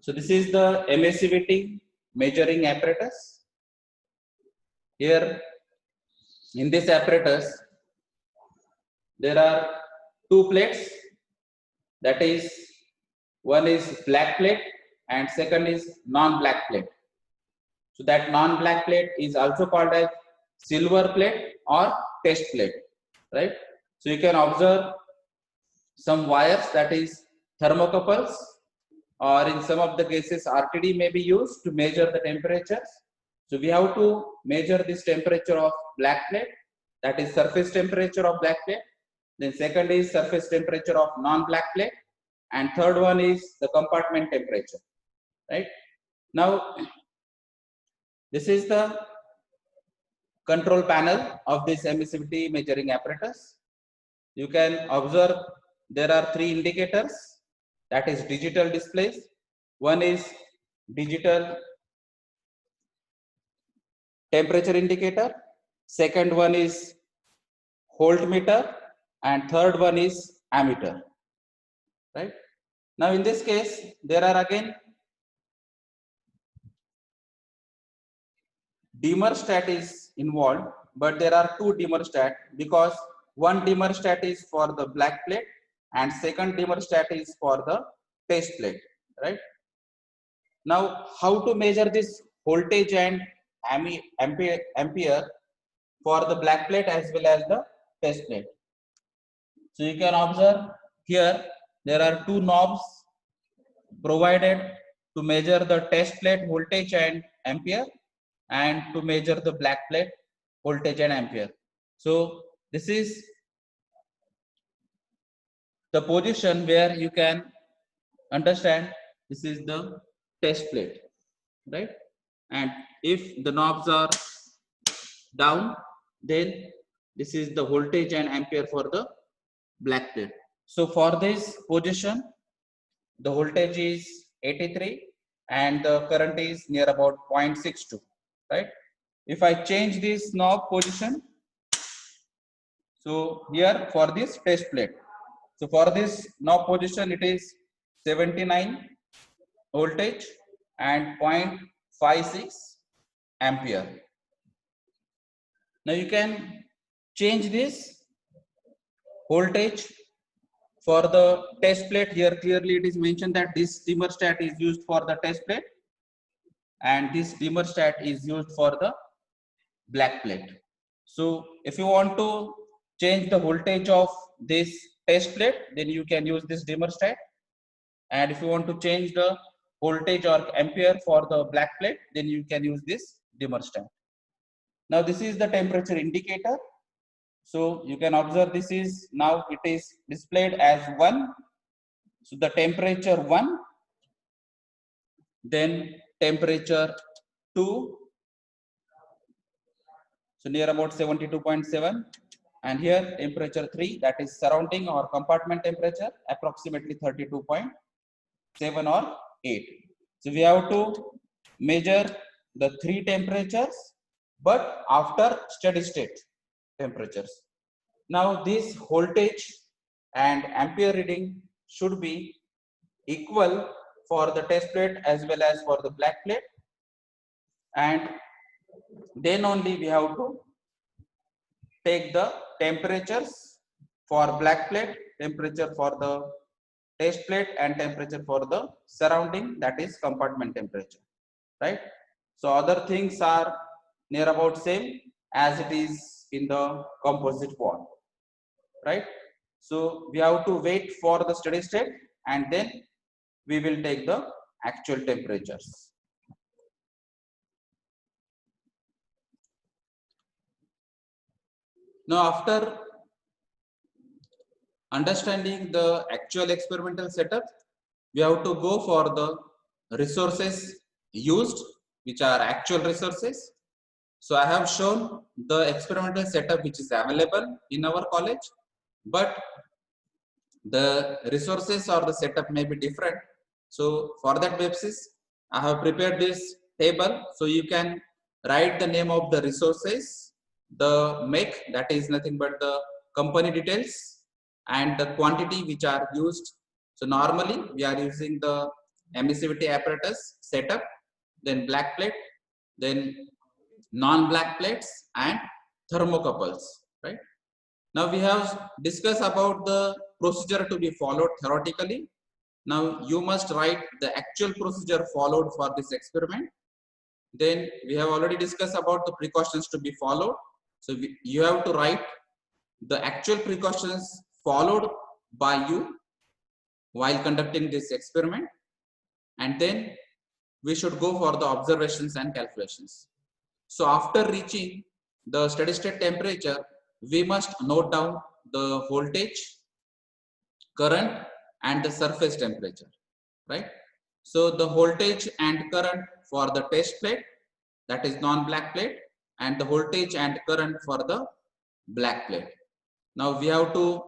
So this is the emissivity measuring apparatus. Here in this apparatus, there are two plates. That is, one is black plate and second is non-black plate. So that non-black plate is also called as silver plate or test plate, right? So you can observe some wires, that is thermocouples, or in some of the cases RTD may be used to measure the temperatures. So we have to measure this temperature of black plate, that is surface temperature of black plate. Then second is surface temperature of non-black plate, and third one is the compartment temperature, right? Now this is the control panel of this emissivity measuring apparatus. You can observe there are three indicators, that is digital displays. One is digital temperature indicator, second one is voltmeter, and third one is ammeter, right? Now in this case there are again dimmer stat is involved, but there are two dimmer stat, because one dimmer stat is for the black plate and second dimmer stat is for the test plate, right? Now how to measure this voltage and ampere for the black plate as well as the test plate? So you can observe here there are two knobs provided to measure the test plate voltage and ampere, and to measure the black plate voltage and ampere. So this is the position where you can understand this is the test plate, right? And if the knobs are down, then this is the voltage and ampere for the black plate. So for this position, the voltage is 83 and the current is near about 0.62, right? If I change this knob position, so here for this test plate, so for this knob position it is 79 voltage and 0.56 ampere. Now you can change this voltage for the test plate. Here clearly it is mentioned that this dimmer stat is used for the test plate and this dimmer stat is used for the black plate. So if you want to change the voltage of this test plate, then you can use this dimmer stat, and if you want to change the voltage or ampere for the black plate, then you can use this dimmer stat. Now this is the temperature indicator. So you can observe this is now it is displayed as 1. So the temperature 1, then temperature 2, so near about 72.7, and here temperature 3, that is surrounding or compartment temperature, approximately 32.7 or 8. So we have to measure the three temperatures, but after steady state temperatures. Now this voltage and ampere reading should be equal for the test plate as well as for the black plate, and then only we have to take the temperatures for black plate, temperature for the test plate, and temperature for the surrounding, that is compartment temperature, right? So other things are near about same as it is in the composite wall, right? So we have to wait for the steady state and then we will take the actual temperatures. Now after understanding the actual experimental setup, we have to go for the resources used, which are actual resources. So I have shown the experimental setup which is available in our college, but the resources or the setup may be different. So for that basis, I have prepared this table. So you can write the name of the resources, the make, that is nothing but the company details, and the quantity which are used. So normally we are using the emissivity apparatus setup, then black plate, then non-black plates and thermocouples, right? Now we have discussed about the procedure to be followed theoretically. Now you must write the actual procedure followed for this experiment. Then we have already discussed about the precautions to be followed. So you have to write the actual precautions followed by you while conducting this experiment, and then we should go for the observations and calculations. So after reaching the steady state temperature, we must note down the voltage, current and the surface temperature, right? So the voltage and current for the test plate, that is non-black plate, and the voltage and current for the black plate. Now we have to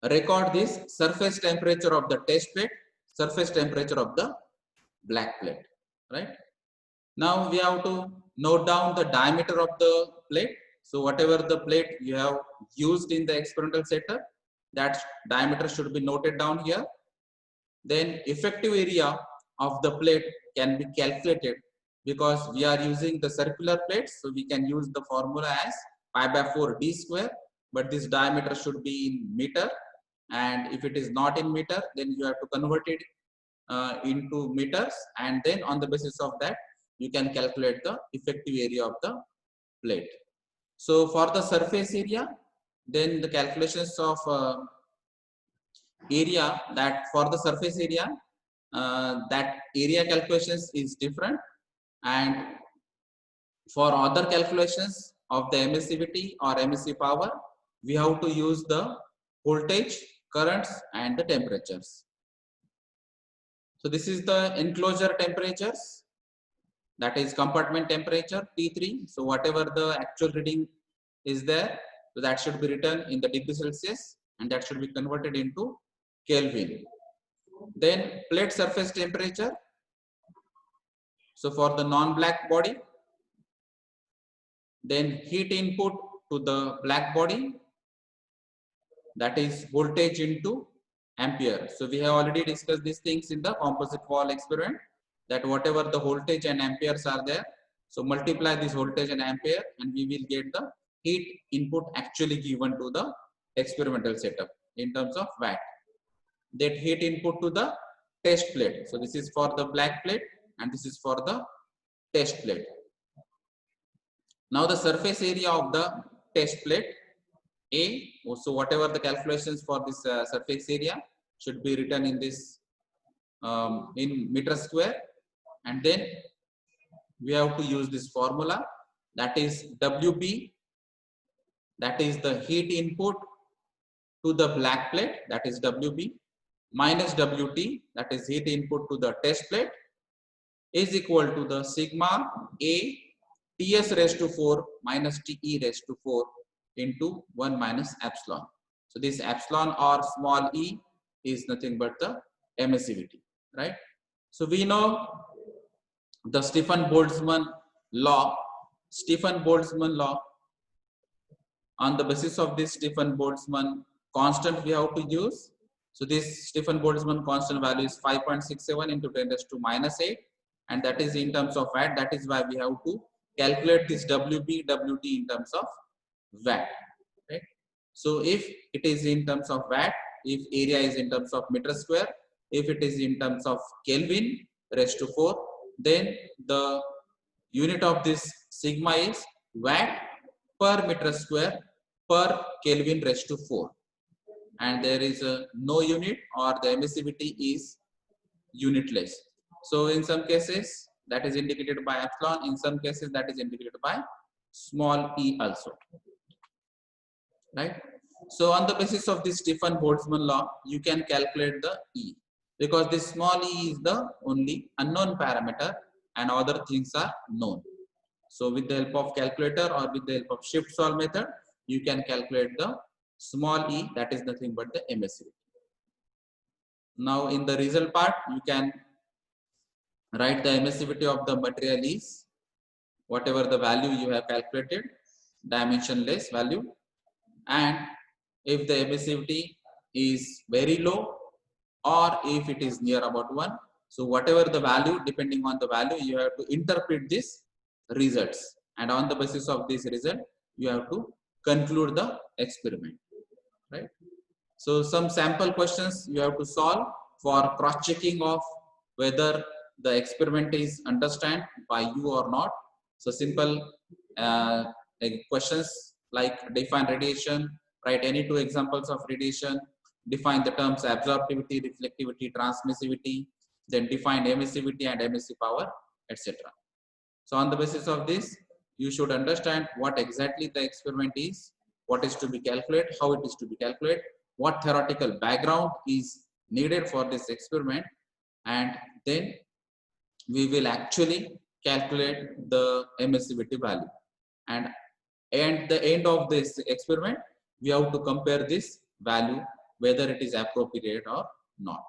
record this surface temperature of the test plate, surface temperature of the black plate, right? Now we have to note down the diameter of the plate. So whatever the plate you have used in the experimental setup, that diameter should be noted down here. Then effective area of the plate can be calculated because we are using the circular plates. So we can use the formula as pi by 4 d square, but this diameter should be in meter. And if it is not in meter, then you have to convert it into meters. And then on the basis of that, you can calculate the effective area of the plate. So for the surface area, then the calculations of area, that for the surface area, that area calculations is different, and for other calculations of the emissivity or emissive power, we have to use the voltage, currents and the temperatures. So this is the enclosure temperatures, that is compartment temperature T3. So whatever the actual reading is there, so that should be written in the degree Celsius and that should be converted into Kelvin. Then plate surface temperature. So for the non-black body, then heat input to the black body, that is voltage into ampere. So we have already discussed these things in the composite wall experiment, that whatever the voltage and amperes are there, so multiply this voltage and ampere and we will get the heat input actually given to the experimental setup in terms of watt. That heat input to the test plate. So this is for the black plate and this is for the test plate. Now the surface area of the test plate A. So whatever the calculations for this surface area should be written in this in meter square, and then we have to use this formula, that is WB, that is the heat input to the black plate, that is WB, minus WT, that is heat input to the test plate, is equal to the sigma A Ts raised to 4 minus Te raised to 4 into 1 minus epsilon. So this epsilon or small e is nothing but the emissivity, right? So we know the Stefan-Boltzmann law. Stefan-Boltzmann law. On the basis of this Stefan-Boltzmann constant we have to use. So this Stefan-Boltzmann constant value is 5.67 into 10 raised to minus 8, and that is in terms of watt. That is why we have to calculate this WB, WT in terms of watt, right? So if it is in terms of watt, if area is in terms of meter square, if it is in terms of Kelvin raised to 4, then the unit of this sigma is watt per meter square per Kelvin raised to 4, and there is no unit, or the emissivity is unitless. So in some cases that is indicated by epsilon, in some cases that is indicated by small e also, right? So on the basis of this Stefan-Boltzmann law, you can calculate the E, because this small e is the only unknown parameter and other things are known. So with the help of calculator or with the help of shift solve method, you can calculate the small e, that is nothing but the emissivity. Now in the result part, you can write the emissivity of the material is whatever the value you have calculated, dimensionless value, and if the emissivity is very low, or if it is near about 1. So whatever the value, depending on the value, you have to interpret these results, and on the basis of this result, you have to conclude the experiment, right? So some sample questions you have to solve for cross-checking of whether the experiment is understood by you or not. So simple like questions like define radiation, write any 2 examples of radiation, define the terms absorptivity, reflectivity, transmissivity, then define emissivity and emissive power, etc. So on the basis of this, you should understand what exactly the experiment is, what is to be calculated, how it is to be calculated, what theoretical background is needed for this experiment, and then we will actually calculate the emissivity value. And at the end of this experiment, we have to compare this value whether it is appropriate or not.